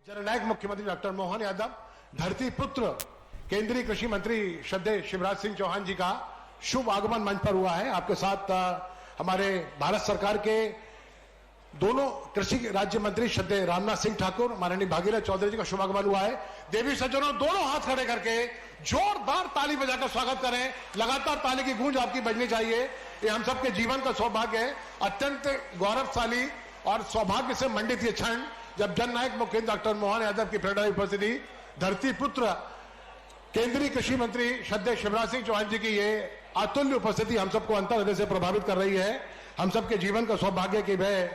जननायक मुख्यमंत्री डॉक्टर मोहन यादव, धरती पुत्र केंद्रीय कृषि मंत्री श्रद्धेय शिवराज सिंह चौहान जी का शुभ आगमन मंच पर हुआ है। आपके साथ हमारे भारत सरकार के दोनों कृषि राज्य मंत्री श्रद्धेय रामनाथ सिंह ठाकुर, माननीय भागीरथ चौधरी जी का शुभ आगमन हुआ है। देवी सज्जनों, दोनों हाथ खड़े करके जोरदार ताली बजाकर स्वागत करें। लगातार ताली की गूंज आपकी बजनी चाहिए। ये हम सबके जीवन का सौभाग्य है, अत्यंत गौरवशाली और सौभाग्य से मंडित ये क्षण जब जननायक मुख्यमंत्री डॉक्टर मोहन यादव की प्रेरणादायी उपस्थिति, धरती पुत्र केंद्रीय कृषि मंत्री श्रद्धेय शिवराज सिंह चौहान जी की ये अतुल्य उपस्थिति हम सबको अंतर हृदय से प्रभावित कर रही है। हम सबके जीवन का सौभाग्य की वह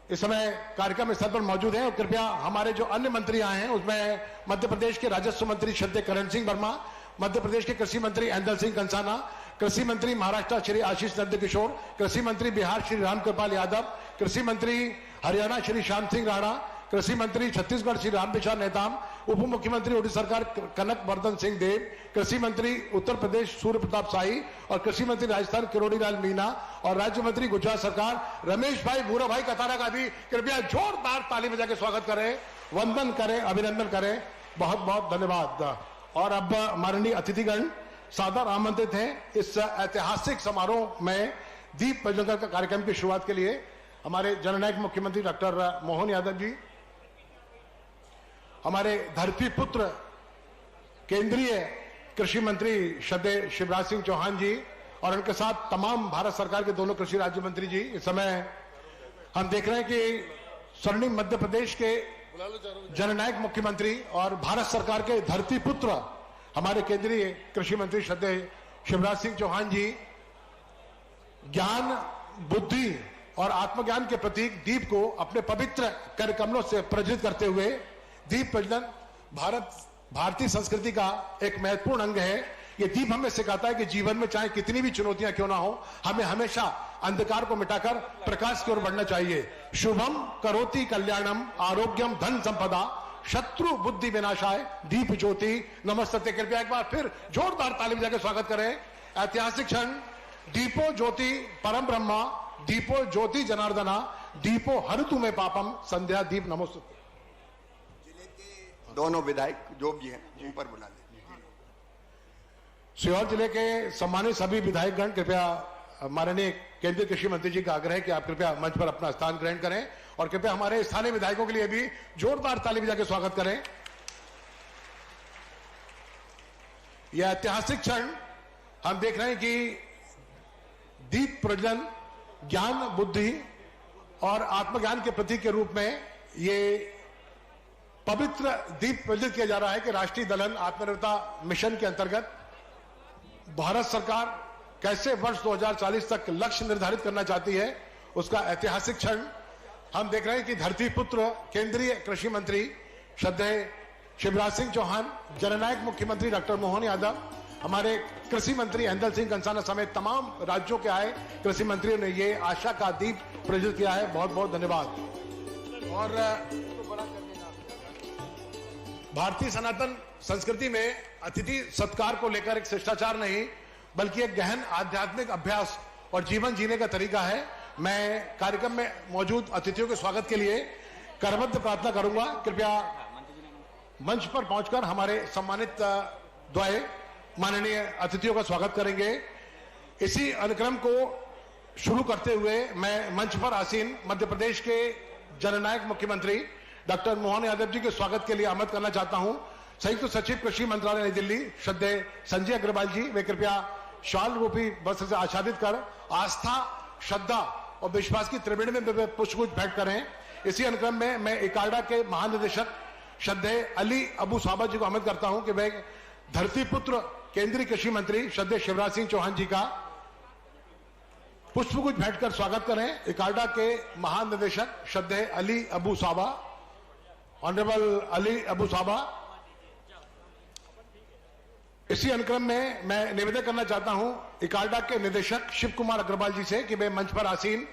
इस समय कार्यक्रम स्थल पर मौजूद है। और कृपया हमारे जो अन्य मंत्री आए हैं उसमें मध्य प्रदेश के राजस्व मंत्री श्रद्धेय करण सिंह वर्मा, मध्य प्रदेश के कृषि मंत्री ऐंदल सिंह कंसाना, कृषि मंत्री महाराष्ट्र श्री आशीष नंद किशोर, कृषि मंत्री बिहार श्री रामकृपाल यादव, कृषि मंत्री हरियाणा श्री श्याम सिंह राणा, कृषि मंत्री छत्तीसगढ़ श्री रामविचार नेताम, उप मुख्यमंत्री ओडिशा सरकार कनक वर्धन सिंह देव, कृषि मंत्री उत्तर प्रदेश सूर्य प्रताप शाही और कृषि मंत्री राजस्थान किरोड़ी लाल मीणा और राज्य मंत्री गुजरात सरकार रमेश भाई भूरा भाई कतारा का भी कृपया जोरदार ताली बजा के स्वागत करें, वंदन करें, अभिनंदन करें। बहुत बहुत धन्यवाद। और अब माननीय अतिथिगण सादर आमंत्रित हैं इस ऐतिहासिक समारोह में दीप प्रज्वलन का कार्यक्रम की शुरुआत के लिए हमारे जननायक मुख्यमंत्री डॉक्टर मोहन यादव जी, हमारे धरती पुत्र केंद्रीय कृषि मंत्री श्रद्धेय शिवराज सिंह चौहान जी और उनके साथ तमाम भारत सरकार के दोनों कृषि राज्य मंत्री जी। इस समय हम देख रहे हैं कि स्वर्णिम मध्य प्रदेश के जननायक मुख्यमंत्री और भारत सरकार के धरती पुत्र हमारे केंद्रीय कृषि मंत्री श्रद्धेय शिवराज सिंह चौहान जी ज्ञान, बुद्धि और आत्मज्ञान के प्रतीक दीप को अपने पवित्र कर कमलों से प्रज्वलित करते हुए दीप प्रज्वलन भारतीय संस्कृति का एक महत्वपूर्ण अंग है। ये दीप हमें सिखाता है कि जीवन में चाहे कितनी भी चुनौतियां क्यों ना हो, हमें हमेशा अंधकार को मिटाकर प्रकाश की ओर बढ़ना चाहिए। शुभम करोति कल्याणम आरोग्यम धन संपदा शत्रु बुद्धि विनाशाय दीप ज्योति नमस्ते। कृपया एक बार फिर जोरदार ताली बजा के स्वागत करें। ऐतिहासिक क्षण, दीपो ज्योति परम ब्रह्मा, दीपो ज्योति जनार्दना, दीपो हरतु में पापम, संध्या दीप नमोस्तुते। जिले के दोनों विधायक जो भी हैं ऊपर बुला लें। सीहोर जिले के सम्मानित सभी विधायकगण, कृपया माननीय केंद्रीय कृषि मंत्री जी का आग्रह है कि आप कृपया मंच पर अपना स्थान ग्रहण करें और कृपया हमारे स्थानीय विधायकों के लिए भी जोरदार ताली बजा के स्वागत करें। यह ऐतिहासिक क्षण हम देख रहे हैं कि दीप प्रज्वलन ज्ञान, बुद्धि और आत्मज्ञान के प्रतीक के रूप में ये पवित्र दीप प्रज्वलित किया जा रहा है कि राष्ट्रीय दलहन आत्मनिर्भरता मिशन के अंतर्गत भारत सरकार कैसे वर्ष 2040 तक लक्ष्य निर्धारित करना चाहती है, उसका ऐतिहासिक क्षण हम देख रहे हैं कि धरती पुत्र केंद्रीय कृषि मंत्री श्रद्धेय शिवराज सिंह चौहान, जननायक मुख्यमंत्री डॉक्टर मोहन यादव, हमारे कृषि मंत्री ऐंदल सिंह कंसाना समेत तमाम राज्यों के आए कृषि मंत्रियों ने ये आशा का दीप प्रज्वलित किया है। बहुत बहुत धन्यवाद। और भारतीय सनातन संस्कृति में अतिथि सत्कार को लेकर एक शिष्टाचार नहीं बल्कि एक गहन आध्यात्मिक अभ्यास और जीवन जीने का तरीका है। मैं कार्यक्रम में मौजूद अतिथियों के स्वागत के लिए करबद्ध प्रार्थना करूंगा। कृपया मंच पर पहुंचकर हमारे सम्मानित द्वय माननीय अतिथियों का स्वागत करेंगे। इसी अनुक्रम को शुरू करते हुए मैं मंच पर आसीन मध्य प्रदेश के जननायक मुख्यमंत्री डॉक्टर मोहन यादव जी के स्वागत के लिए आमंत्रित करना चाहता हूं। संयुक्त सचिव कृषि मंत्रालय नई दिल्ली श्रद्धेय संजय अग्रवाल जी, वे कृपया शाल रूपी वस्त्र से आच्छादित कर आस्था, श्रद्धा और विश्वास की त्रिवेणी में पुष्पगुच्छ भेंट करें। इसी अनुक्रम में मैं इकार्डा के महानिदेशक श्रद्धेय अली अबू साबा जी को आमंत्रित करता हूं कि वे धरती पुत्र केंद्रीय कृषि मंत्री श्रद्धेय शिवराज सिंह चौहान जी का पुष्पगुच्छ भेंट कर स्वागत करें। इकार्डा के महानिदेशक श्रद्धेय अली अबू साबा, ऑनरेबल अली अबू साबा। इसी अनुक्रम में मैं निवेदन करना चाहता हूं इकार्डा के निदेशक शिव कुमार अग्रवाल जी से कि वे मंच पर आसीन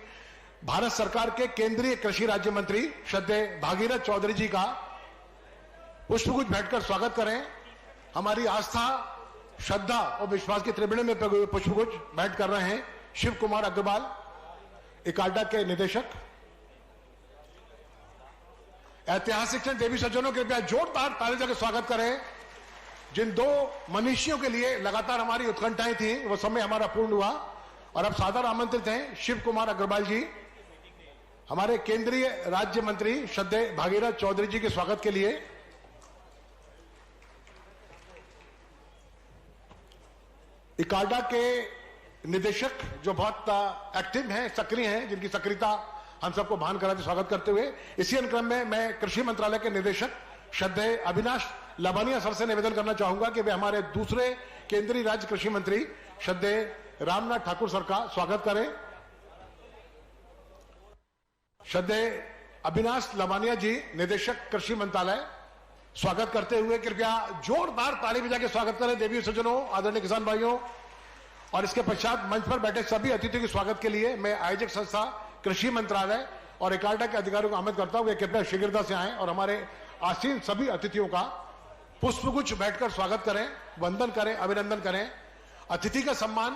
भारत सरकार के केंद्रीय कृषि राज्य मंत्री श्रद्धेय भागीरथ चौधरी जी का पुष्पगुच्छ भेंट कर स्वागत करें। हमारी आस्था, श्रद्धा और विश्वास की त्रिवेणी में पुष्पगुच्छ भेंट कर रहे हैं शिव कुमार अग्रवाल, इकार्डा के निदेशक। ऐतिहासिक क्षण देवी सज्जनों, कृपया जोरदार तालियों के स्वागत करें। जिन दो मनीषियों के लिए लगातार हमारी उत्कंठाएं थी, वो समय हमारा पूर्ण हुआ और अब सादर आमंत्रित हैं शिव कुमार अग्रवाल जी, हमारे केंद्रीय राज्य मंत्री श्रद्धेय भागीरथ चौधरी जी के स्वागत के लिए। इकार्डा के निदेशक जो बहुत एक्टिव हैं, सक्रिय हैं, जिनकी सक्रियता हम सबको भान कराते स्वागत करते हुए, इसी अनुक्रम में मैं कृषि मंत्रालय के निदेशक श्रद्धेय अविनाश लबानिया सर से निवेदन करना चाहूंगा कि वे हमारे दूसरे केंद्रीय राज्य कृषि मंत्री श्रद्धेय रामनाथ ठाकुर सर का स्वागत करें। श्रद्धेय अविनाश लबानिया जी, निदेशक कृषि मंत्रालय, स्वागत करते हुए कृपया जोरदार ताली बजा के स्वागत करें देवी सज्जनों, आदरणीय किसान भाइयों। और इसके पश्चात मंच पर बैठे सभी अतिथियों के स्वागत के लिए मैं आयोजक संस्था कृषि मंत्रालय और इकार्डा के अधिकारियों को आमंत्रित करता हूं कि कृपया शीघ्रता से आएं और हमारे आसीन सभी अतिथियों का पुष्पगुच्छ बैठकर स्वागत करें, वंदन करें, अभिनंदन करें। अतिथि का सम्मान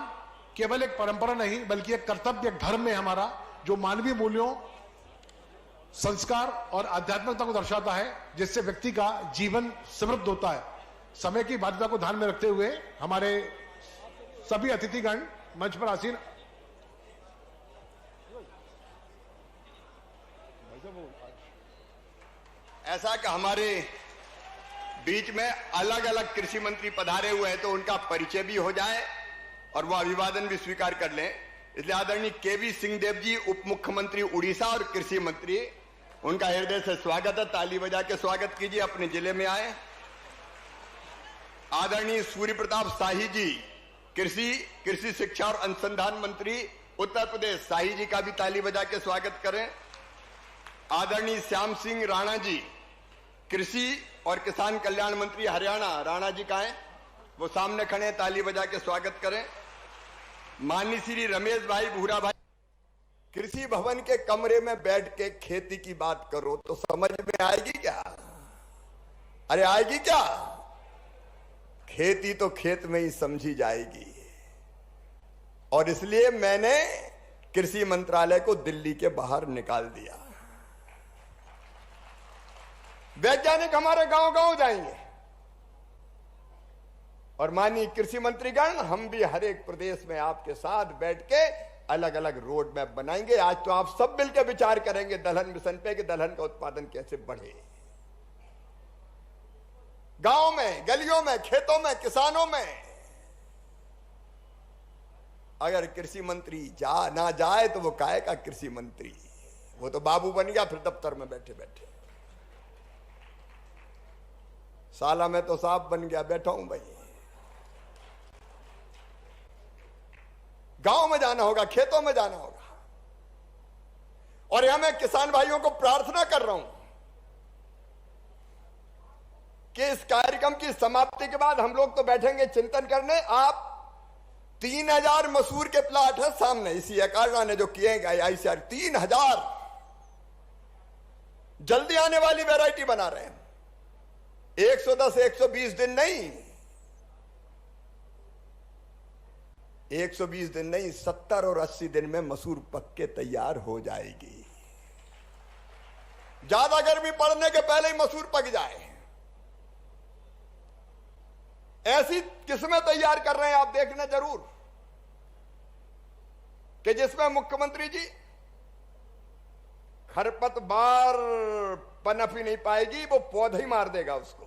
केवल एक परंपरा नहीं बल्कि एक कर्तव्य, एक धर्म है हमारा, जो मानवीय मूल्यों, संस्कार और आध्यात्मिकता को दर्शाता है, जिससे व्यक्ति का जीवन समृद्ध होता है। समय की बाध्यता को ध्यान में रखते हुए हमारे सभी अतिथिगण मंच पर आसीन ऐसा कि हमारे बीच में अलग अलग कृषि मंत्री पधारे हुए हैं, तो उनका परिचय भी हो जाए और वो अभिवादन भी स्वीकार कर लें। इसलिए आदरणीय केवी सिंहदेव जी, उप मुख्यमंत्री उड़ीसा और कृषि मंत्री, उनका हृदय से स्वागत है। ताली बजा के स्वागत कीजिए, अपने जिले में आए। आदरणीय सूर्य प्रताप शाही जी, कृषि शिक्षा और अनुसंधान मंत्री उत्तर प्रदेश, शाही जी का भी ताली बजा के स्वागत करें। आदरणीय श्याम सिंह राणा जी, कृषि और किसान कल्याण मंत्री हरियाणा, राणा जी का है, वो सामने खड़े हैं, ताली बजा के स्वागत करें। माननीय श्री रमेश भाई भूरा भाई, कृषि भवन के कमरे में बैठ के खेती की बात करो तो समझ में आएगी क्या? अरे आएगी क्या? खेती तो खेत में ही समझी जाएगी। और इसलिए मैंने कृषि मंत्रालय को दिल्ली के बाहर निकाल दिया। वैज्ञानिक हमारे गांव गांव जाएंगे और माननीय कृषि मंत्रीगण, हम भी हर एक प्रदेश में आपके साथ बैठ के अलग अलग रोड मैप बनाएंगे। आज तो आप सब मिलकर विचार करेंगे दलहन मिशन पे कि दलहन का उत्पादन कैसे बढ़े। गांव में, गलियों में, खेतों में, किसानों में। अगर कृषि मंत्री ना जाए तो वो काहे का कृषि मंत्री? वो तो बाबू बन गया फिर दफ्तर में बैठे बैठे। साला में तो साहब बन गया, बैठा हूं भाई। गांव में जाना होगा, खेतों में जाना होगा। और यहां मैं किसान भाइयों को प्रार्थना कर रहा हूं कि इस कार्यक्रम की समाप्ति के बाद हम लोग तो बैठेंगे चिंतन करने। आप 3000 मसूर के प्लाट है सामने, इसी इकार्डा ने जो किए गए ICR 3000 जल्दी आने वाली वैरायटी बना रहे हैं। 110-120 दिन नहीं, 120 दिन नहीं, 70 और 80 दिन में मसूर पक के तैयार हो जाएगी। ज्यादा गर्मी पड़ने के पहले ही मसूर पक जाए, ऐसी किस्में तैयार कर रहे हैं आप देखना जरूर, कि जिसमें मुख्यमंत्री जी खरपतवार पनप ही नहीं पाएगी, वो पौधे ही मार देगा उसको।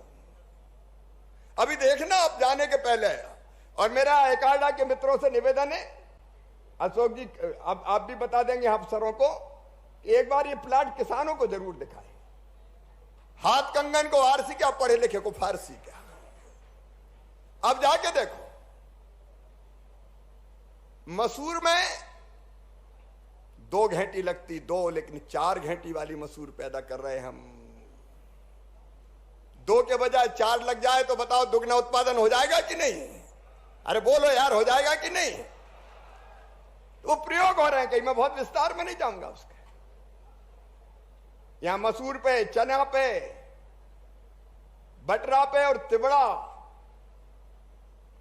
अभी देखना आप जाने के पहले। और मेरा इकार्डा के मित्रों से निवेदन है, अशोक जी अब आप भी बता देंगे अफसरों को, एक बार ये प्लाट किसानों को जरूर दिखाए। हाथ कंगन को आरसी क्या, पढ़े लिखे को फारसी क्या। अब जाके देखो, मसूर में 2 घंटी लगती, 2 लेकिन 4 घंटी वाली मसूर पैदा कर रहे हैं हम। 2 के बजाय 4 लग जाए तो बताओ दुगना उत्पादन हो जाएगा कि नहीं? अरे बोलो यार, हो जाएगा कि नहीं? वो प्रयोग हो रहे हैं कहीं, मैं बहुत विस्तार में नहीं जाऊंगा उसके। यहां मसूर पे, चना पे, बटरा पे और तिबड़ा,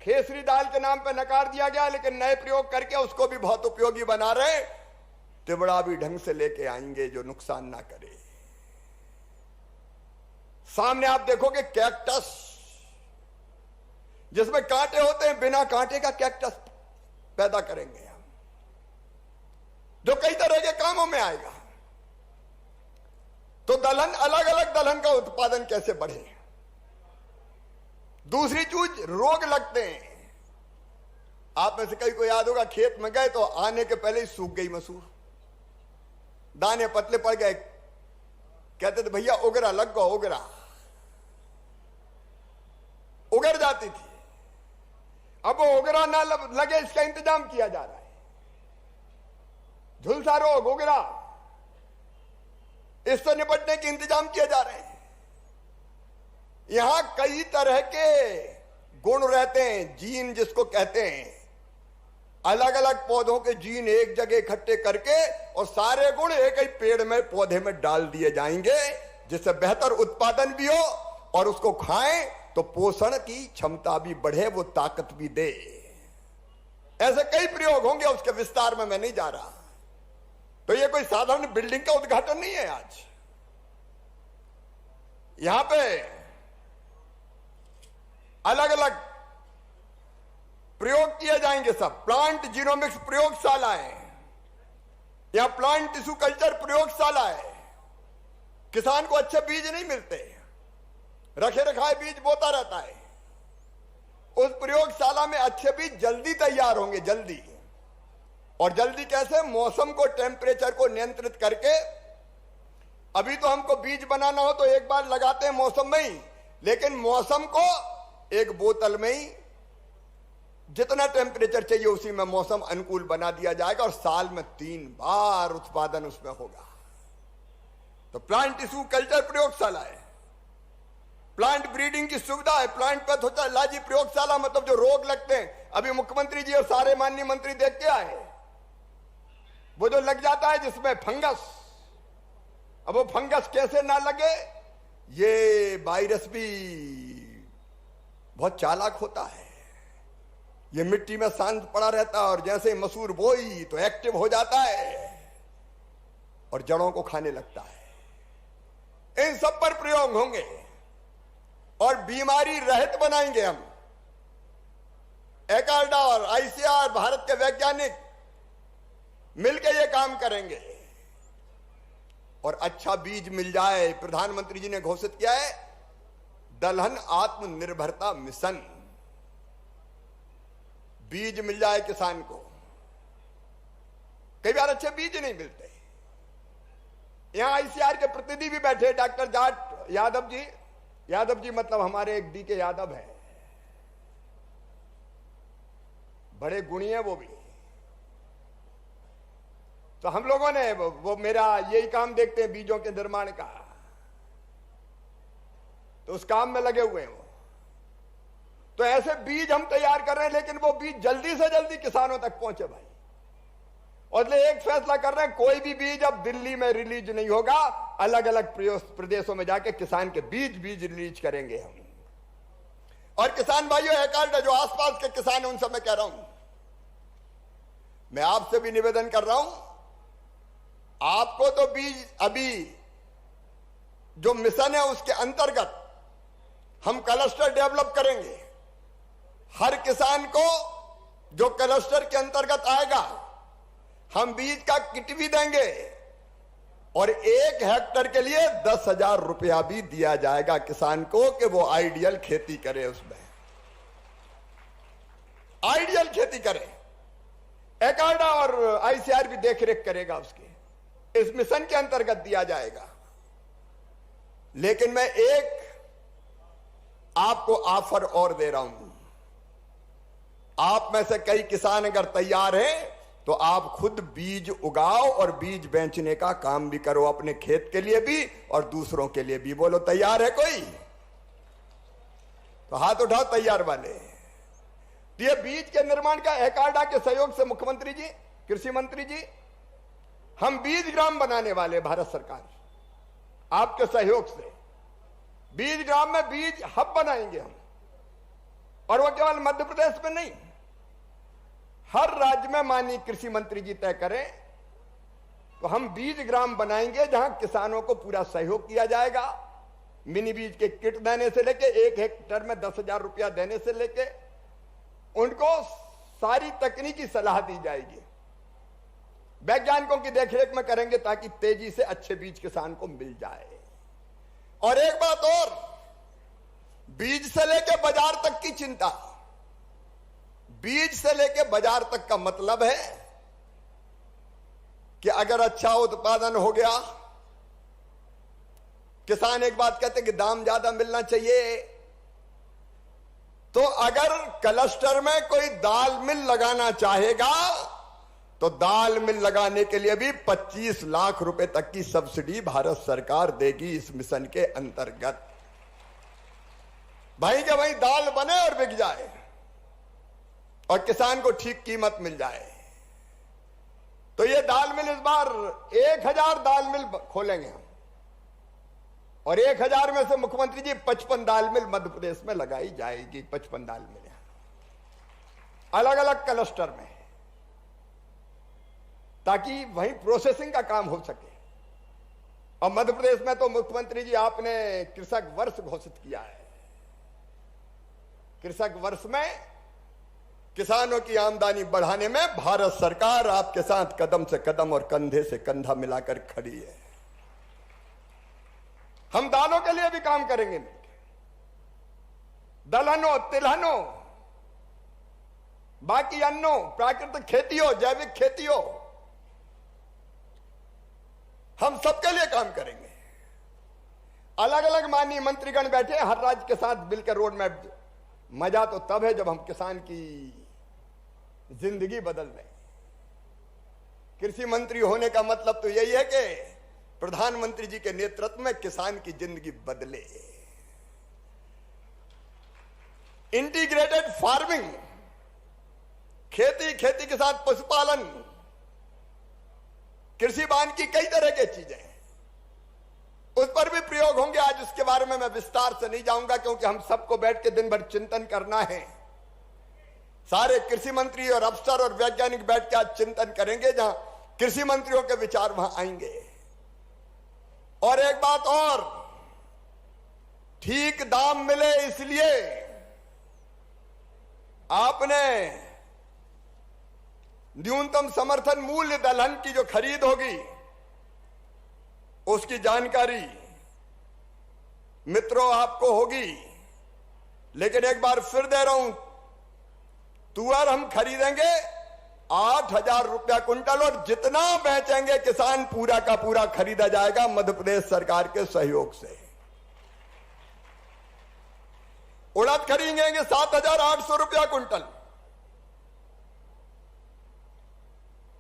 खेसरी दाल के नाम पे नकार दिया गया, लेकिन नए प्रयोग करके उसको भी बहुत उपयोगी बना रहे। तिबड़ा भी ढंग से लेके आएंगे जो नुकसान ना करे। सामने आप देखोगे कैक्टस, जिसमें कांटे होते हैं, बिना कांटे का कैक्टस पैदा करेंगे हम, जो कई तरह के कामों में आएगा। तो दलहन, अलग अलग दलहन का उत्पादन कैसे बढ़े। दूसरी चीज, रोग लगते हैं। आप में से कई को याद होगा, खेत में गए तो आने के पहले ही सूख गई मसूर, दाने पतले पड़ गए, कहते थे भैया उगरा लग गया, उगरा उगर जाती थी। अब वो उगरा ना लगे इसका इंतजाम किया जा रहा है। झुलसा रोग, उगरा, इससे निपटने के इंतजाम किए जा रहे हैं। यहां कई तरह के गुण रहते हैं, जीन जिसको कहते हैं। अलग अलग पौधों के जीन एक जगह इकट्ठे करके और सारे गुण एक ही पेड़ में, पौधे में डाल दिए जाएंगे, जिससे बेहतर उत्पादन भी हो और उसको खाएं तो पोषण की क्षमता भी बढ़े, वो ताकत भी दे। ऐसे कई प्रयोग होंगे, उसके विस्तार में मैं नहीं जा रहा। तो ये कोई साधारण बिल्डिंग का उद्घाटन नहीं है आज। यहां पे अलग अलग प्रयोग किए जाएंगे। सब प्लांट जीनोमिक्स प्रयोगशाला है, यहां प्लांट टिश्यू कल्चर प्रयोगशाला है। किसान को अच्छे बीज नहीं मिलते, रखे रखाए बीज बोता रहता है। उस प्रयोगशाला में अच्छे बीज जल्दी तैयार होंगे, जल्दी। और जल्दी कैसे? मौसम को, टेम्परेचर को नियंत्रित करके। अभी तो हमको बीज बनाना हो तो एक बार लगाते हैं मौसम में ही, लेकिन मौसम को एक बोतल में ही जितना टेम्परेचर चाहिए उसी में मौसम अनुकूल बना दिया जाएगा और साल में 3 बार उत्पादन उसमें होगा। तो प्लांट टिश्यू कल्चर प्रयोगशाला है, प्लांट ब्रीडिंग की सुविधा है, प्लांट पैथोलॉजी प्रयोगशाला, मतलब जो रोग लगते हैं। अभी मुख्यमंत्री जी और सारे माननीय मंत्री देख के आए, वो जो लग जाता है जिसमें फंगस, अब वो फंगस कैसे ना लगे, ये वायरस भी बहुत चालाक होता है। ये मिट्टी में शांत पड़ा रहता है और जैसे मसूर बोई तो एक्टिव हो जाता है और जड़ों को खाने लगता है। इन सब पर प्रयोग होंगे और बीमारी रहित बनाएंगे हम। एकार्डा और आईसीआर, भारत के वैज्ञानिक मिलकर ये काम करेंगे और अच्छा बीज मिल जाए। प्रधानमंत्री जी ने घोषित किया है दलहन आत्मनिर्भरता मिशन। बीज मिल जाए किसान को। कई बार अच्छे बीज नहीं मिलते। यहां आईसीआर के प्रतिनिधि भी बैठे, डॉक्टर जाट यादव जी। यादव जी मतलब हमारे एक डी के यादव है, बड़े गुणी है वो भी। तो हम लोगों ने वो मेरा यही काम देखते हैं बीजों के निर्माण का, तो उस काम में लगे हुए हैं वो। तो ऐसे बीज हम तैयार कर रहे हैं, लेकिन वो बीज जल्दी से जल्दी किसानों तक पहुंचे भाई। और इसलिए एक फैसला कर रहे हैं, कोई भी बीज अब दिल्ली में रिलीज नहीं होगा, अलग अलग प्रदेशों में जाके किसान के बीज रिलीज करेंगे हम। और किसान भाइयों, एकार्ड जो आसपास के किसान हैं उनसे मैं कह रहा हूं, मैं आपसे भी निवेदन कर रहा हूं, आपको तो बीज अभी जो मिशन है उसके अंतर्गत हम क्लस्टर डेवलप करेंगे। हर किसान को जो क्लस्टर के अंतर्गत आएगा हम बीज का किट भी देंगे और 1 हेक्टेयर के लिए 10,000 रुपया भी दिया जाएगा किसान को कि वो आइडियल खेती करे, उसमें आइडियल खेती करे। एकार्डा और आईसीआर भी देखरेख करेगा उसकी, इस मिशन के अंतर्गत दिया जाएगा। लेकिन मैं एक आपको ऑफर और दे रहा हूं, आप में से कई किसान अगर तैयार हैं तो आप खुद बीज उगाओ और बीज बेचने का काम भी करो, अपने खेत के लिए भी और दूसरों के लिए भी। बोलो तैयार है कोई? तो हाथ उठाओ तैयार वाले। तो ये बीज के निर्माण का एकार्डा के सहयोग से मुख्यमंत्री जी, कृषि मंत्री जी, हम बीज ग्राम बनाने वाले, भारत सरकार आपके सहयोग से बीज ग्राम में बीज हब बनाएंगे हम। और वो केवल मध्य प्रदेश में नहीं, हर राज्य में माननीय कृषि मंत्री जी तय करें तो हम बीज ग्राम बनाएंगे जहां किसानों को पूरा सहयोग किया जाएगा। मिनी बीज के किट देने से लेके 1 हेक्टेयर में 10,000 रुपया देने से लेके उनको सारी तकनीकी सलाह दी जाएगी। वैज्ञानिकों की देखरेख में करेंगे ताकि तेजी से अच्छे बीज किसान को मिल जाए। और एक बात और, बीज से लेके बाजार तक की चिंता, बीज से लेके बाजार तक का मतलब है कि अगर अच्छा उत्पादन हो गया, किसान एक बात कहते हैं कि दाम ज्यादा मिलना चाहिए, तो अगर क्लस्टर में कोई दाल मिल लगाना चाहेगा तो दाल मिल लगाने के लिए भी 25 लाख रुपए तक की सब्सिडी भारत सरकार देगी इस मिशन के अंतर्गत। भाई के भाई दाल बने और बिक जाए और किसान को ठीक कीमत मिल जाए। तो ये दाल मिल इस बार 1000 दाल मिल खोलेंगे हम, और 1000 में से मुख्यमंत्री जी 55 दाल मिल मध्य प्रदेश में लगाई जाएगी। 55 दाल मिल अलग अलग क्लस्टर में, ताकि वहीं प्रोसेसिंग का काम हो सके। और मध्य प्रदेश में तो मुख्यमंत्री जी आपने कृषक वर्ष घोषित किया है। कृषक वर्ष में किसानों की आमदनी बढ़ाने में भारत सरकार आपके साथ कदम से कदम और कंधे से कंधा मिलाकर खड़ी है। हम दालों के लिए भी काम करेंगे, दलहनों, तिलहनों, बाकी अन्नों, प्राकृतिक खेती हो, जैविक खेती हो, हम सबके लिए काम करेंगे। अलग अलग माननीय मंत्रीगण बैठे, हर राज्य के साथ मिलकर रोड मैप। मजा तो तब है जब हम किसान की जिंदगी बदल दें। कृषि मंत्री होने का मतलब तो यही है कि प्रधानमंत्री जी के नेतृत्व में किसान की जिंदगी बदले। इंटीग्रेटेड फार्मिंग, खेती, खेती के साथ पशुपालन, कृषि वानिकी की कई तरह की चीजें, उस पर भी प्रयोग होंगे। आज उसके बारे में मैं विस्तार से नहीं जाऊंगा, क्योंकि हम सबको बैठ के दिन भर चिंतन करना है। सारे कृषि मंत्री और अफसर और वैज्ञानिक बैठ के आज चिंतन करेंगे, जहां कृषि मंत्रियों के विचार वहां आएंगे। और एक बात और, ठीक दाम मिले इसलिए आपने न्यूनतम समर्थन मूल्य दलहन की जो खरीद होगी उसकी जानकारी मित्रों आपको होगी। लेकिन एक बार फिर दे रहा हूं, तुअर हम खरीदेंगे 8,000 रुपया कुंटल, और जितना बेचेंगे किसान पूरा का पूरा खरीदा जाएगा मध्य प्रदेश सरकार के सहयोग से। उड़द खरीदेंगे 7,800 रुपया कुंटल,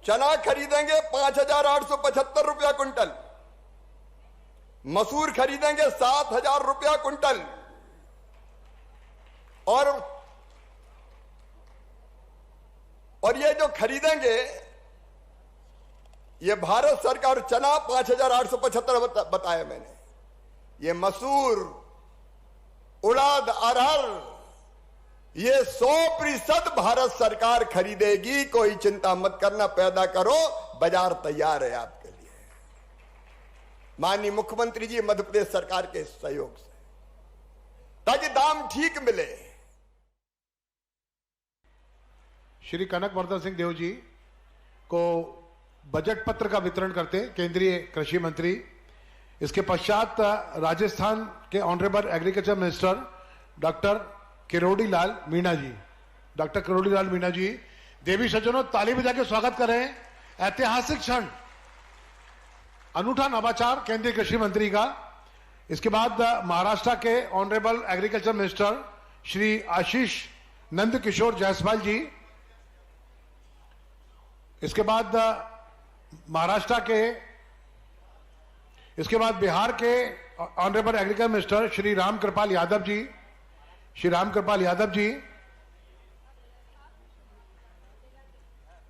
चना खरीदेंगे 5,875 रुपया कुंटल, मसूर खरीदेंगे 7,000 रुपया कुंटल, और ये जो खरीदेंगे ये भारत सरकार, चना 5,875 बताया मैंने, ये मसूर, उड़द, अरहर, ये 100% भारत सरकार खरीदेगी। कोई चिंता मत करना, पैदा करो, बाजार तैयार है आपके लिए। माननीय मुख्यमंत्री जी मध्य प्रदेश सरकार के सहयोग से, ताकि दाम ठीक मिले। श्री कनक वर्धन सिंह देव जी को बजट पत्र का वितरण करते हैं केंद्रीय कृषि मंत्री। इसके पश्चात राजस्थान के honourable agriculture minister doctor Kirodi Lal Meena ji, doctor Kirodi Lal Meena ji, देवी सज्जनों ताली बजा के स्वागत करें। ऐतिहासिक क्षण, अनूठा नवाचार केंद्रीय कृषि मंत्री का। इसके बाद महाराष्ट्र के honourable agriculture minister Shri Ashish Nand Kishore Jaiswal ji. इसके बाद बिहार के honourable agriculture minister Shri Ramkripal Yadav ji, Shri Ramkripal Yadav ji.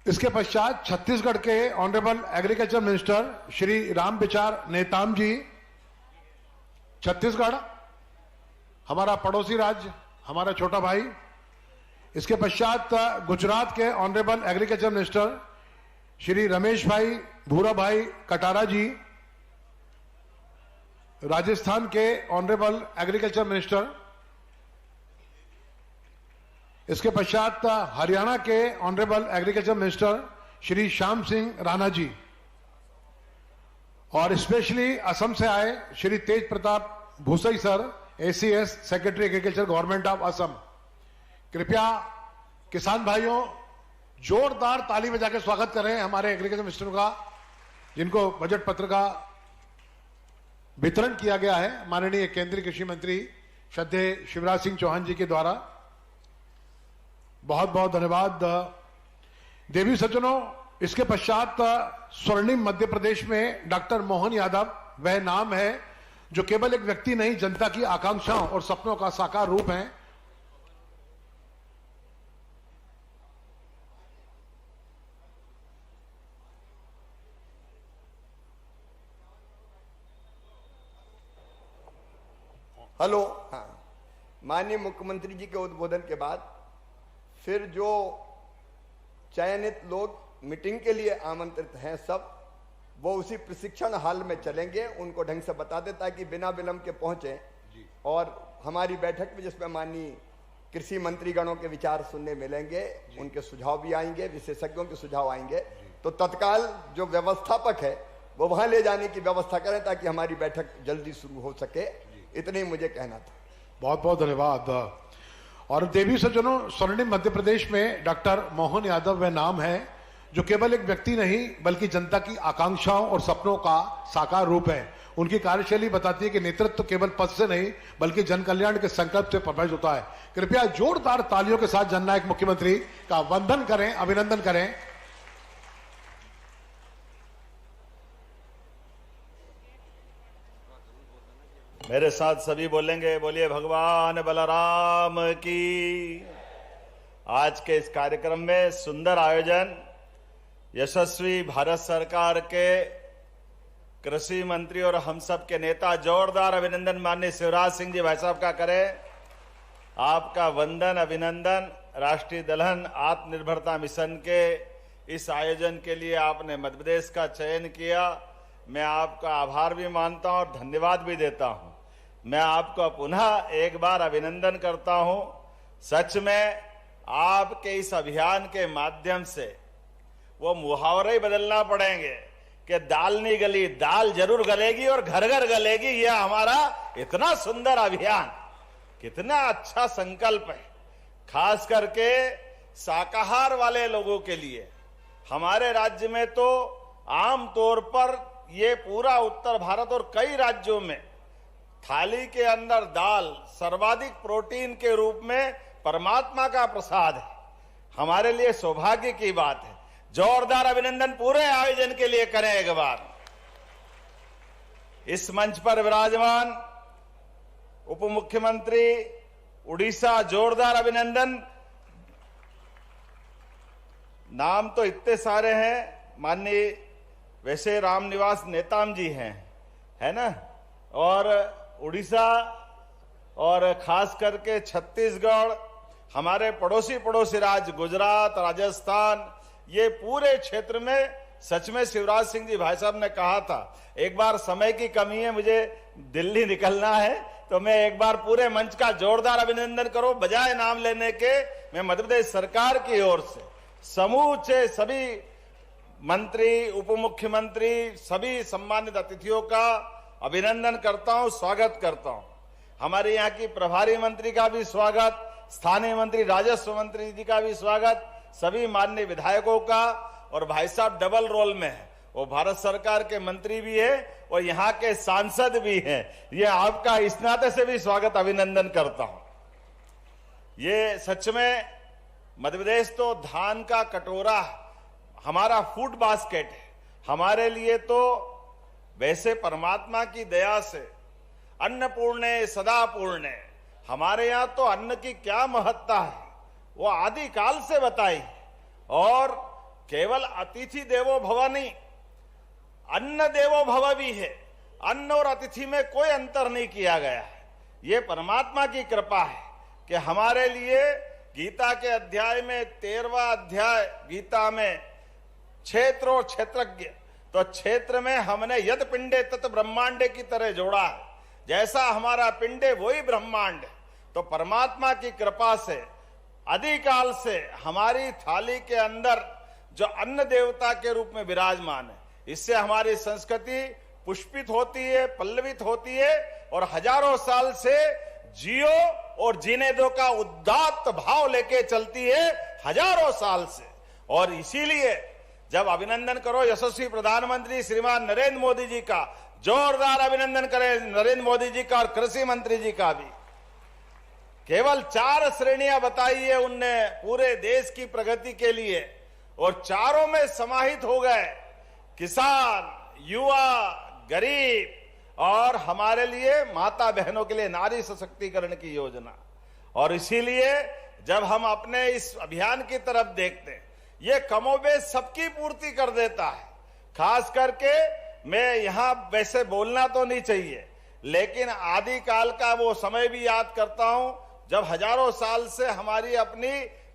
इसके पश्चात छत्तीसगढ़ के honourable agriculture minister Shri Ramvichar Netam ji. Chhattisgarh हमारा पड़ोसी राज्य, हमारा छोटा भाई। इसके पश्चात गुजरात के honourable agriculture minister Shri Ramesh भाई भूरा भाई कटारा जी। राजस्थान के ऑनरेबल एग्रीकल्चर मिनिस्टर, इसके पश्चात हरियाणा के honourable agriculture minister Shri Shyam Singh Rana ji, और स्पेशली असम से आए Shri Tej Pratap Bhusai sir, ACS secretary agriculture government of Assam. कृपया किसान भाइयों जोरदार ताली बजा के स्वागत करें हमारे एग्रीकल्चर मिनिस्टर का, जिनको बजट पत्र का वितरण किया गया है माननीय केंद्रीय कृषि मंत्री श्रद्धेय शिवराज सिंह चौहान जी के द्वारा। बहुत बहुत धन्यवाद। देवी सज्जनों, इसके पश्चात स्वर्णिम मध्य प्रदेश में डॉक्टर मोहन यादव वह नाम है जो केवल एक व्यक्ति नहीं, जनता की आकांक्षाओं और सपनों का साकार रूप है। हेलो। हाँ, माननीय मुख्यमंत्री जी के उद्बोधन के बाद फिर जो चयनित लोग मीटिंग के लिए आमंत्रित हैं सब, वो उसी प्रशिक्षण हॉल में चलेंगे, उनको ढंग से बता दें ताकि बिना विलंब के पहुंचे। और हमारी बैठक में जिसमें माननीय कृषि मंत्री गणों के विचार सुनने मिलेंगे, उनके सुझाव भी आएंगे, विशेषज्ञों के सुझाव आएंगे, तो तत्काल जो व्यवस्थापक है वो वहां ले जाने की व्यवस्था करें ताकि हमारी बैठक जल्दी शुरू हो सके। इतना ही मुझे कहना था। बहुत बहुत धन्यवाद। और देवी सज्जनों, स्वर्णिम मध्य प्रदेश में डॉक्टर मोहन यादव वह नाम है जो केवल एक व्यक्ति नहीं बल्कि जनता की आकांक्षाओं और सपनों का साकार रूप है। उनकी कार्यशैली बताती है कि नेतृत्व तो केवल पद से नहीं बल्कि जन कल्याण के संकल्प से प्रभावित होता है। कृपया जोरदार तालियों के साथ जननायक मुख्यमंत्री का वंदन करें, अभिनंदन करें। मेरे साथ सभी बोलेंगे, बोलिए भगवान बलराम की। आज के इस कार्यक्रम में सुंदर आयोजन यशस्वी भारत सरकार के कृषि मंत्री और हम सब के नेता, जोरदार अभिनंदन माननीय शिवराज सिंह जी भाई साहब का करें। आपका वंदन, अभिनंदन। राष्ट्रीय दलहन आत्मनिर्भरता मिशन के इस आयोजन के लिए आपने मध्य प्रदेश का चयन किया। मैं आपका आभार भी मानता हूं और धन्यवाद भी देता हूं। मैं आपको पुनः एक बार अभिनंदन करता हूं। सच में आपके इस अभियान के माध्यम से वो मुहावरे ही बदलना पड़ेंगे कि दाल नहीं गली, दाल जरूर गलेगी और घर घर गलेगी। यह हमारा इतना सुंदर अभियान, कितना अच्छा संकल्प है, खास करके शाकाहार वाले लोगों के लिए। हमारे राज्य में तो आम तौर पर ये पूरा उत्तर भारत और कई राज्यों में थाली के अंदर दाल सर्वाधिक प्रोटीन के रूप में परमात्मा का प्रसाद है। हमारे लिए सौभाग्य की बात है। जोरदार अभिनंदन पूरे आयोजन के लिए करें एक बार। इस मंच पर विराजमान उप मुख्यमंत्री उड़ीसा, जोरदार अभिनंदन। नाम तो इतने सारे हैं, माननीय वैसे रामनिवास नेताम जी हैं, है ना, और उड़ीसा और खास करके छत्तीसगढ़, हमारे पड़ोसी राज्य गुजरात, राजस्थान, ये पूरे क्षेत्र में सच में शिवराज सिंह जी भाई साहब ने कहा था, एक बार समय की कमी है, मुझे दिल्ली निकलना है, तो मैं एक बार पूरे मंच का जोरदार अभिनंदन करो बजाय नाम लेने के। मैं मध्य प्रदेश सरकार की ओर से समूचे सभी मंत्री, उप मुख्यमंत्री, सभी सम्मानित अतिथियों का अभिनंदन करता हूं, स्वागत करता हूं। हमारे यहाँ की प्रभारी मंत्री का भी स्वागत, स्थानीय मंत्री, राजस्व मंत्री जी का भी स्वागत, सभी माननीय विधायकों का। और भाई साहब डबल रोल में है, वो भारत सरकार के मंत्री भी है और यहाँ के सांसद भी हैं। ये आपका इस नाते से भी स्वागत, अभिनंदन करता हूं। ये सच में मध्य प्रदेश तो धान का कटोरा हमारा फूड बास्केट है। हमारे लिए तो वैसे परमात्मा की दया से अन्नपूर्णे सदा पूर्णे, हमारे यहाँ तो अन्न की क्या महत्ता है वो आदि काल से बताई। और केवल अतिथि देवो भव नहीं, अन्न देवो भव भी है। अन्न और अतिथि में कोई अंतर नहीं किया गया है। ये परमात्मा की कृपा है कि हमारे लिए गीता के अध्याय में 13वां अध्याय गीता में क्षेत्रो क्षेत्रज्ञ, तो क्षेत्र में हमने यद पिंडे तत् ब्रह्मांडे की तरह जोड़ा है। जैसा हमारा पिंड है वही ब्रह्मांड है। तो परमात्मा की कृपा से आदिकाल से हमारी थाली के अंदर जो अन्न देवता के रूप में विराजमान है, इससे हमारी संस्कृति पुष्पित होती है, पल्लवित होती है और हजारों साल से जियो और जीने दो का उदात्त भाव लेके चलती है, हजारों साल से। और इसीलिए जब अभिनंदन करो यशस्वी प्रधानमंत्री श्रीमान नरेंद्र मोदी जी का, जोरदार अभिनंदन करें नरेंद्र मोदी जी का और कृषि मंत्री जी का भी। केवल 4 श्रेणियां बताई है उनने पूरे देश की प्रगति के लिए, और चारों में समाहित हो गए किसान, युवा, गरीब और हमारे लिए माता बहनों के लिए नारी सशक्तिकरण की योजना। और इसीलिए जब हम अपने इस अभियान की तरफ देखते हैं, ये कमोबेश सबकी पूर्ति कर देता है। खास करके मैं यहां वैसे बोलना तो नहीं चाहिए, लेकिन आदिकाल का वो समय भी याद करता हूं जब हजारों साल से हमारी अपनी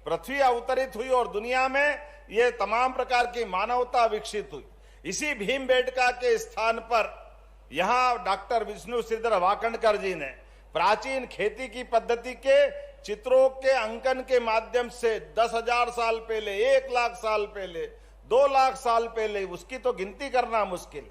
पृथ्वी अवतरित हुई और दुनिया में ये तमाम प्रकार की मानवता विकसित हुई। इसी भीमबेटका के स्थान पर यहां डॉक्टर विष्णु श्रीधर वाकणकर जी ने प्राचीन खेती की पद्धति के चित्रों के अंकन के माध्यम से 10,000 साल पहले, 1 लाख साल पहले, 2 लाख साल पहले, उसकी तो गिनती करना मुश्किल है,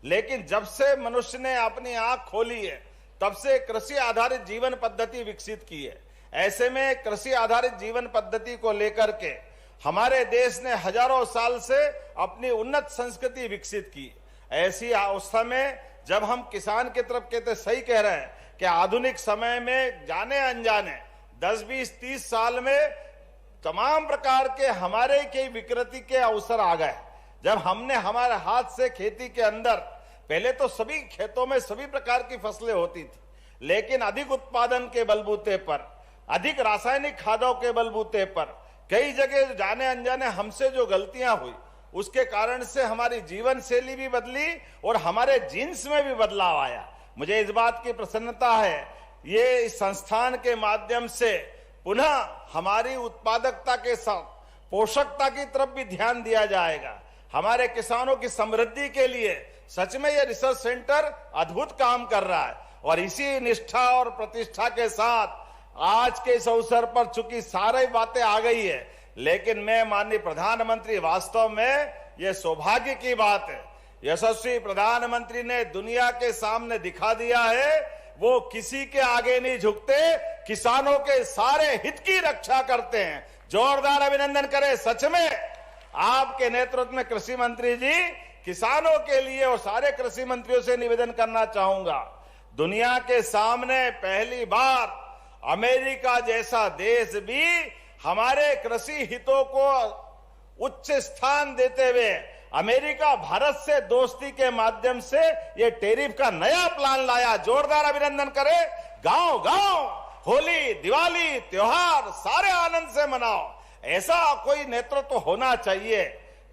लेकिन जब से मनुष्य ने अपनी आंख खोली है तब से कृषि आधारित जीवन पद्धति विकसित की है। ऐसे में कृषि आधारित जीवन पद्धति को लेकर के हमारे देश ने हजारों साल से अपनी उन्नत संस्कृति विकसित की। ऐसी अवस्था में जब हम किसान की तरफ कहते, सही कह रहे हैं कि आधुनिक समय में जाने अनजाने 10, 20, 30 साल में तमाम प्रकार के हमारे के विकृति के अवसर आ गए। जब हमने हमारे हाथ से खेती के अंदर, पहले तो सभी खेतों में सभी प्रकार की फसलें होती थी, लेकिन अधिक उत्पादन के बलबूते पर, अधिक रासायनिक खादों के बलबूते पर कई जगह जाने अनजाने हमसे जो गलतियां हुई, उसके कारण से हमारी जीवन शैली भी बदली और हमारे जीन्स में भी बदलाव आया। मुझे इस बात की प्रसन्नता है, ये इस संस्थान के माध्यम से पुनः हमारी उत्पादकता के साथ पोषकता की तरफ भी ध्यान दिया जाएगा। हमारे किसानों की समृद्धि के लिए सच में ये रिसर्च सेंटर अद्भुत काम कर रहा है। और इसी निष्ठा और प्रतिष्ठा के साथ आज के इस अवसर पर चूंकि सारी बातें आ गई है, लेकिन मैं माननीय प्रधानमंत्री, वास्तव में ये सौभाग्य की बात है, यशस्वी प्रधानमंत्री ने दुनिया के सामने दिखा दिया है वो किसी के आगे नहीं झुकते, किसानों के सारे हित की रक्षा करते हैं। जोरदार अभिनंदन करें। सच में आपके नेतृत्व में कृषि मंत्री जी, किसानों के लिए और सारे कृषि मंत्रियों से निवेदन करना चाहूंगा, दुनिया के सामने पहली बार अमेरिका जैसा देश भी हमारे कृषि हितों को उच्च स्थान देते हुए अमेरिका भारत से दोस्ती के माध्यम से ये टैरिफ का नया प्लान लाया। जोरदार अभिनंदन करें। गांव गांव होली, दिवाली, त्योहार सारे आनंद से मनाओ। ऐसा कोई नेतृत्व होना चाहिए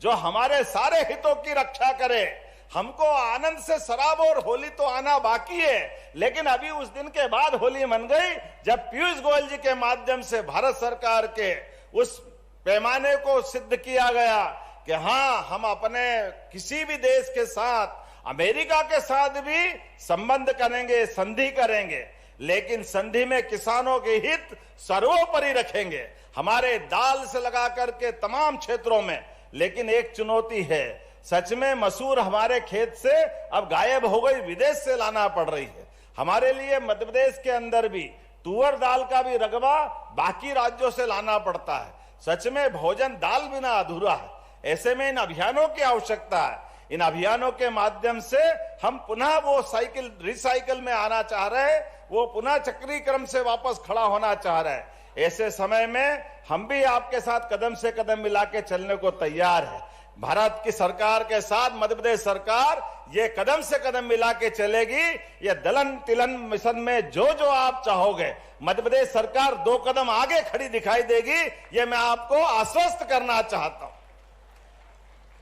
जो हमारे सारे हितों की रक्षा करे। हमको आनंद से शराब और होली तो आना बाकी है, लेकिन अभी उस दिन के बाद होली मन गई जब पीयूष गोयल जी के माध्यम से भारत सरकार के उस पैमाने को सिद्ध किया गया कि हाँ, हम अपने किसी भी देश के साथ, अमेरिका के साथ भी संबंध करेंगे, संधि करेंगे, लेकिन संधि में किसानों के हित सर्वोपरि रखेंगे, हमारे दाल से लगा करके तमाम क्षेत्रों में। लेकिन एक चुनौती है, सच में मसूर हमारे खेत से अब गायब हो गई, विदेश से लाना पड़ रही है। हमारे लिए मध्य प्रदेश के अंदर भी तुअर दाल का भी रकबा बाकी राज्यों से लाना पड़ता है। सच में भोजन दाल बिना अधूरा है। ऐसे में इन अभियानों की आवश्यकता है। इन अभियानों के माध्यम से हम पुनः वो साइकिल रिसाइकल में आना चाह रहे हैं, वो पुनः चक्रीय क्रम से वापस खड़ा होना चाह रहे हैं। ऐसे समय में हम भी आपके साथ कदम से कदम मिला के चलने को तैयार है। भारत की सरकार के साथ मध्य प्रदेश सरकार ये कदम से कदम मिला के चलेगी। ये दलन तिलन मिशन में जो जो आप चाहोगे, मध्य प्रदेश सरकार 2 कदम आगे खड़ी दिखाई देगी, ये मैं आपको आश्वस्त करना चाहता हूं।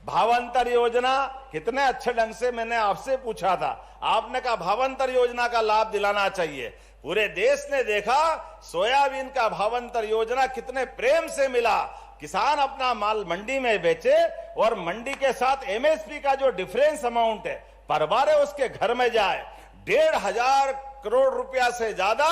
भावांतर योजना कितने अच्छे ढंग से मैंने आपसे पूछा था, आपने कहा भावांतर योजना का लाभ दिलाना चाहिए। पूरे देश ने देखा सोयाबीन का भावांतर योजना कितने प्रेम से मिला। किसान अपना माल मंडी में बेचे और मंडी के साथ एमएसपी का जो डिफरेंस अमाउंट है पर बार उसके घर में जाए। 1,500 करोड़ रुपया से ज्यादा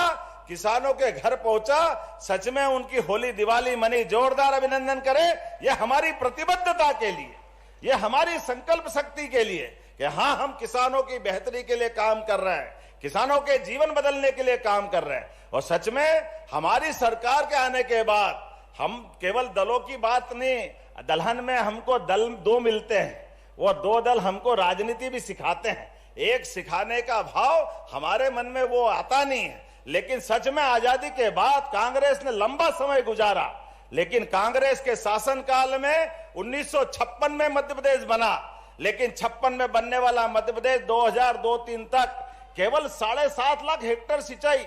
किसानों के घर पहुंचा। सच में उनकी होली दिवाली मनी जोरदार अभिनंदन करें। यह हमारी प्रतिबद्धता के लिए, यह हमारी संकल्प शक्ति के लिए कि हाँ, हम किसानों की बेहतरी के लिए काम कर रहे हैं, किसानों के जीवन बदलने के लिए काम कर रहे हैं। और सच में हमारी सरकार के आने के बाद हम केवल दलों की बात नहीं, दलहन में हमको दल 2 मिलते हैं, वो 2 दल हमको राजनीति भी सिखाते हैं। एक सिखाने का भाव हमारे मन में वो आता नहीं है। लेकिन सच में आजादी के बाद कांग्रेस ने लंबा समय गुजारा, लेकिन कांग्रेस के शासनकाल में 1956 में मध्य प्रदेश बना, लेकिन 56 में बनने वाला मध्य प्रदेश 2002-03 तक केवल 7.5 लाख हेक्टेयर सिंचाई।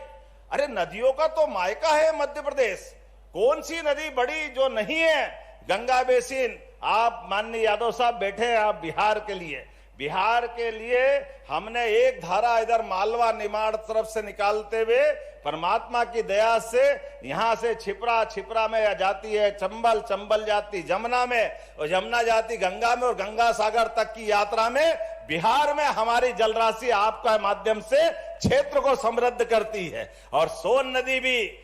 अरे नदियों का तो मायका है मध्य प्रदेश, कौन सी नदी बड़ी जो नहीं है? गंगा बेसिन। आप माननीय यादव साहब बैठे हैं, आप बिहार के लिए हमने एक धारा इधर मालवा निमाड़ तरफ से निकालते हुए परमात्मा की दया से यहां से छिपरा में जाती है चंबल, चंबल जाती जमुना में, और जमुना जाती गंगा में, और गंगा सागर तक की यात्रा में बिहार में हमारी जलराशि आपका माध्यम से क्षेत्र को समृद्ध करती है। और सोन नदी भी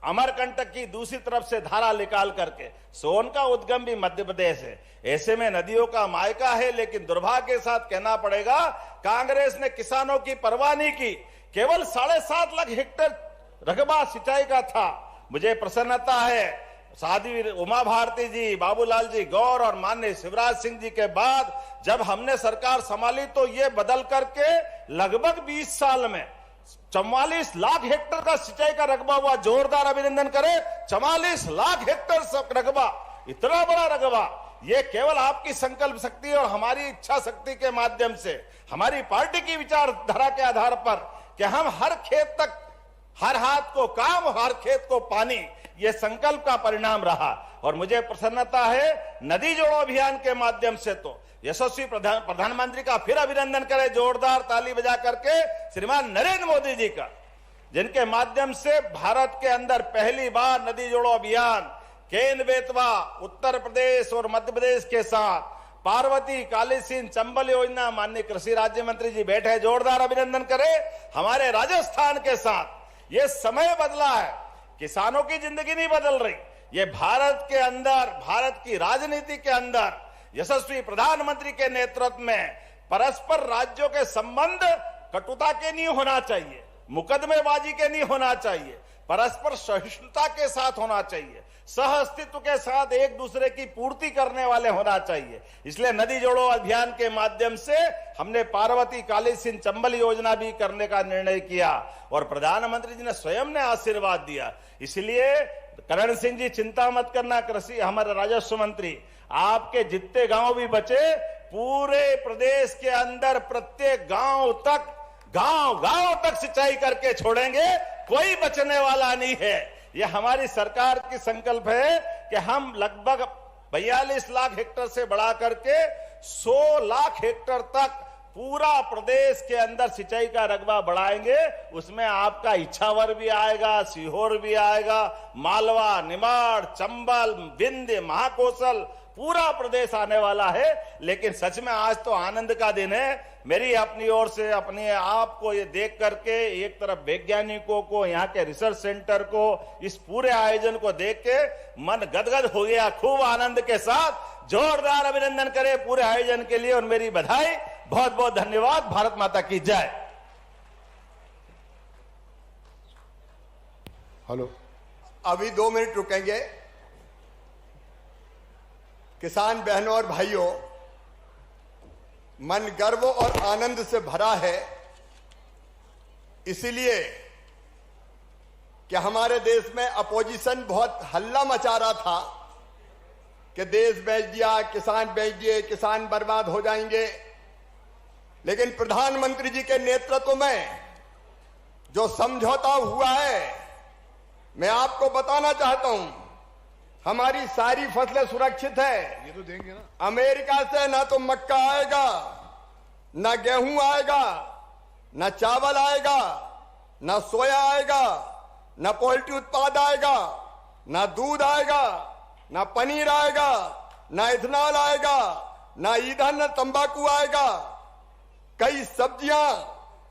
अमरकंटक की दूसरी तरफ से धारा निकाल करके, सोन का उद्गम भी मध्य प्रदेश है। ऐसे में नदियों का मायका है। लेकिन दुर्भाग्य के साथ कहना पड़ेगा, कांग्रेस ने किसानों की परवाह नहीं की। केवल 7.5 लाख हेक्टेयर रकबा सिंचाई का था। मुझे प्रसन्नता है, साध्वी उमा भारती जी, बाबूलाल जी गौर और माननीय शिवराज सिंह जी के बाद जब हमने सरकार संभाली तो ये बदल करके लगभग 20 साल में 44 लाख हेक्टेयर का सिंचाई का रकबा हुआ। जोरदार अभिनंदन करें। 44 लाख हेक्टेयर रकबा, इतना बड़ा रकबा, ये केवल आपकी संकल्प शक्ति और हमारी इच्छा शक्ति के माध्यम से, हमारी पार्टी की विचारधारा के आधार पर कि हम हर खेत तक, हर हाथ को काम, हर खेत को पानी, ये संकल्प का परिणाम रहा। और मुझे प्रसन्नता है नदी जोड़ो अभियान के माध्यम से तो यशस्वी प्रधानमंत्री का फिर अभिनंदन करें जोरदार ताली बजा करके, श्रीमान नरेंद्र मोदी जी का, जिनके माध्यम से भारत के अंदर पहली बार नदी जोड़ो अभियान केन बेतवा उत्तर प्रदेश और मध्य प्रदेश के साथ, पार्वती काली सिंध चंबल योजना, माननीय कृषि राज्य मंत्री जी बैठे, जोरदार अभिनंदन करें। हमारे राजस्थान के साथ ये समय बदला है, किसानों की जिंदगी नहीं बदल रही। ये भारत के अंदर, भारत की राजनीति के अंदर यशस्वी प्रधानमंत्री के नेतृत्व में परस्पर राज्यों के संबंध कटुता के नहीं होना चाहिए, मुकदमेबाजी के नहीं होना चाहिए, परस्पर सहिष्णुता के साथ होना चाहिए, सह अस्तित्व के साथ एक दूसरे की पूर्ति करने वाले होना चाहिए। इसलिए नदी जोड़ो अभियान के माध्यम से हमने पार्वती काली सिंध चंबल योजना भी करने का निर्णय किया और प्रधानमंत्री जी ने स्वयं ने आशीर्वाद दिया। इसलिए करण सिंह जी चिंता मत करना, कृषि हमारे राजस्व मंत्री, आपके जितने गांव भी बचे पूरे प्रदेश के अंदर प्रत्येक गांव तक सिंचाई करके छोड़ेंगे, कोई बचने वाला नहीं है। यह हमारी सरकार की संकल्प है कि हम लगभग 42 लाख हेक्टेयर से बढ़ा करके 100 लाख हेक्टेयर तक पूरा प्रदेश के अंदर सिंचाई का रकबा बढ़ाएंगे। उसमें आपका इछावर भी आएगा, सीहोर भी आएगा, मालवा, निमाड़, चंबल, विंध्य, महाकौशल, पूरा प्रदेश आने वाला है। लेकिन सच में आज तो आनंद का दिन है। मेरी अपनी ओर से अपने आप को ये देख करके, एक तरफ वैज्ञानिकों को, यहाँ के रिसर्च सेंटर को, इस पूरे आयोजन को देख के मन गदगद हो गया। खूब आनंद के साथ जोरदार अभिनंदन करें पूरे आयोजन के लिए और मेरी बधाई। बहुत बहुत धन्यवाद। भारत माता की जय। हेलो, अभी 2 मिनट रुकेंगे। किसान बहनों और भाइयों, मन गर्व और आनंद से भरा है, इसलिए कि हमारे देश में अपोजिशन बहुत हल्ला मचा रहा था कि देश बेच दिया, किसान बेच दिए, किसान बर्बाद हो जाएंगे। लेकिन प्रधानमंत्री जी के नेतृत्व में जो समझौता हुआ है, मैं आपको बताना चाहता हूं, हमारी सारी फसलें सुरक्षित है। ये तो देंगे ना। अमेरिका से ना तो मक्का आएगा, ना गेहूं आएगा, ना चावल आएगा, ना सोया आएगा, ना पोल्ट्री उत्पाद आएगा, ना दूध आएगा, ना पनीर आएगा, ना इथेनॉल आएगा, ना ईंधन, ना तंबाकू आएगा। कई सब्जियां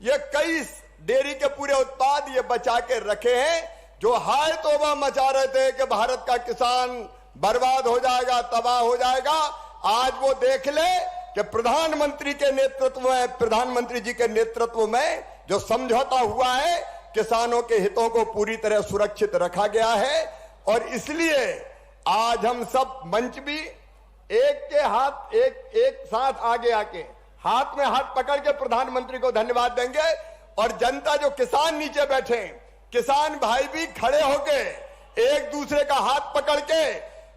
ये कई डेयरी के पूरे उत्पाद ये बचा के रखे हैं, जो हाय तौबा मचा रहे थे कि भारत का किसान बर्बाद हो जाएगा, तबाह हो जाएगा। आज वो देख ले कि प्रधानमंत्री के नेतृत्व में, प्रधानमंत्री जी के नेतृत्व में जो समझौता हुआ है, किसानों के हितों को पूरी तरह सुरक्षित रखा गया है। और इसलिए आज हम सब मंच भी एक साथ आगे आके हाथ में हाथ पकड़ के प्रधानमंत्री को धन्यवाद देंगे। और जनता, जो किसान नीचे बैठे, किसान भाई भी खड़े होके एक दूसरे का हाथ पकड़ के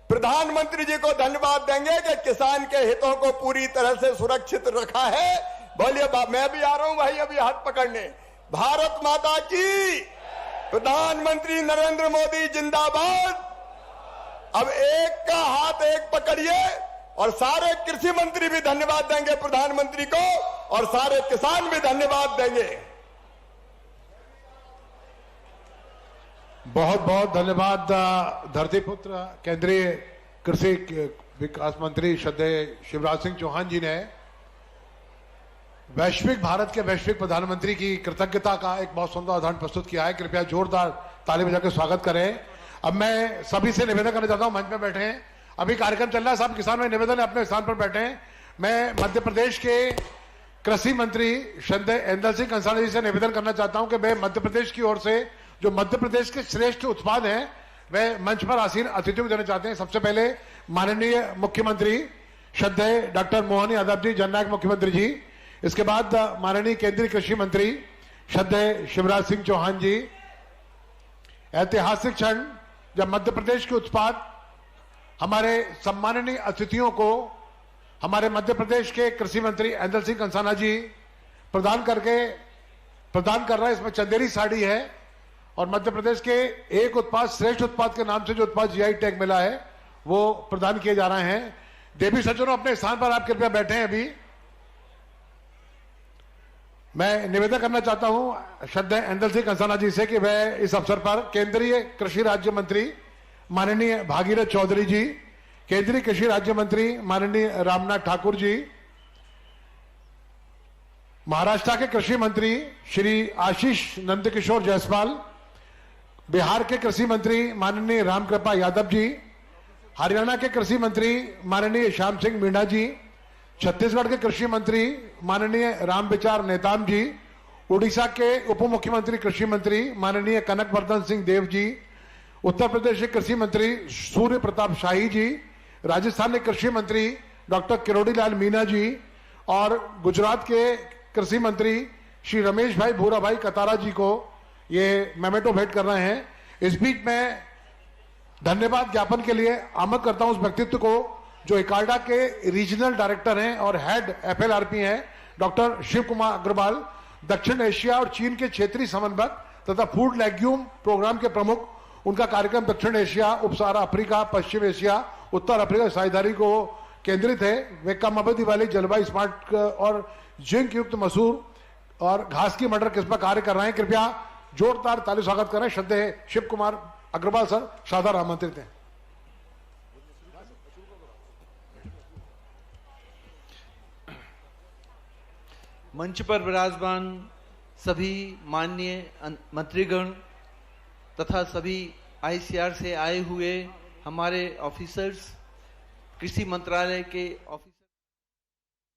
प्रधानमंत्री जी को धन्यवाद देंगे कि किसान के हितों को पूरी तरह से सुरक्षित रखा है। बोलिए, मैं भी आ रहा हूं भाई अभी हाथ पकड़ने। भारत माता की, प्रधानमंत्री नरेंद्र मोदी जिंदाबाद। अब एक का हाथ एक पकड़िए और सारे कृषि मंत्री भी धन्यवाद देंगे प्रधानमंत्री को, और सारे किसान भी धन्यवाद देंगे। बहुत बहुत धन्यवाद धरतीपुत्र केंद्रीय कृषि विकास मंत्री श्रद्धेय शिवराज सिंह चौहान जी ने वैश्विक भारत के वैश्विक प्रधानमंत्री की कृतज्ञता का एक बहुत सुंदर उदाहरण प्रस्तुत किया है। कृपया जोरदार ताली बजा के स्वागत करें। अब मैं सभी से निवेदन करना चाहता हूं, मंच में बैठे हैं, अभी कार्यक्रम चल रहा है, सब किसान में निवेदन है अपने स्थान पर बैठे हैं। मैं मध्य प्रदेश के कृषि मंत्री श्रद्धेय इंदल सिंह कंसाना जी से निवेदन करना चाहता हूं कि मैं मध्य प्रदेश की ओर से जो मध्य प्रदेश के श्रेष्ठ उत्पाद हैं वह मंच पर आसीन अतिथियों को देना चाहते हैं। सबसे पहले माननीय मुख्यमंत्री श्रद्धेय डॉक्टर मोहन यादव जी, जननायक मुख्यमंत्री जी। इसके बाद माननीय केंद्रीय कृषि मंत्री श्रद्धेय शिवराज सिंह चौहान जी। ऐतिहासिक क्षण जब मध्य प्रदेश के उत्पाद हमारे सम्माननीय अतिथियों को हमारे मध्य प्रदेश के कृषि मंत्री इंदल सिंह कंसाना जी प्रदान कर रहे हैं। इसमें चंदेरी साड़ी है और मध्य प्रदेश के एक उत्पाद, श्रेष्ठ उत्पाद के नाम से जो उत्पाद जीआई टैग मिला है वो प्रदान किए जा रहे हैं। देवी सज्जनों, अपने स्थान पर आप कृपया बैठे हैं। अभी मैं निवेदन करना चाहता हूं श्रद्धेय इंदल सिंह कंसाना जी से कि वह इस अवसर पर केंद्रीय कृषि राज्य मंत्री माननीय भागीरथ चौधरी जी, केंद्रीय कृषि राज्य मंत्री माननीय रामनाथ ठाकुर जी, महाराष्ट्र के कृषि मंत्री श्री आशीष नंदकिशोर जायसवाल, बिहार के कृषि मंत्री माननीय रामकृपा यादव जी, हरियाणा के कृषि मंत्री माननीय श्याम सिंह मीणा जी, छत्तीसगढ़ के कृषि मंत्री माननीय रामविचार नेताम जी, उड़ीसा के उप मुख्यमंत्री कृषि मंत्री माननीय कनकवर्धन सिंह देव जी, उत्तर प्रदेश के कृषि मंत्री सूर्य प्रताप शाही जी, राजस्थान के कृषि मंत्री डॉक्टर किरोड़ी लाल मीना जी और गुजरात के कृषि मंत्री श्री रमेश भाई भूरा भाई कतारा जी को ये मेमेंटो भेंट कर रहे हैं। इस बीच में धन्यवाद ज्ञापन के लिए आमंत्रित करता हूं उस व्यक्तित्व को जो इकार्डा के रीजनल डायरेक्टर हैं और हेड एफएलआरपी हैं, डॉक्टर शिव कुमार अग्रवाल, दक्षिण एशिया और चीन के क्षेत्रीय समन्वयक तथा फूड लेग्यूम प्रोग्राम के प्रमुख। उनका कार्यक्रम दक्षिण एशिया, उप सहारा अफ्रीका, पश्चिम एशिया, उत्तर अफ्रीका साझेदारी को केंद्रित है। वे कम अवधि वाली जलवायु स्मार्ट और जिंक युक्त मसूर और घास की मटर किस्म पर कार्य कर रहे हैं। कृपया जोरदार ताली स्वागत करें। श्रद्धेय शिव कुमार अग्रवाल सर सादर आमंत्रित हैं। मंच पर विराजमान सभी माननीय मंत्रीगण तथा सभी आईसीआर से आए हुए हमारे ऑफिसर्स, कृषि मंत्रालय के ऑफिसर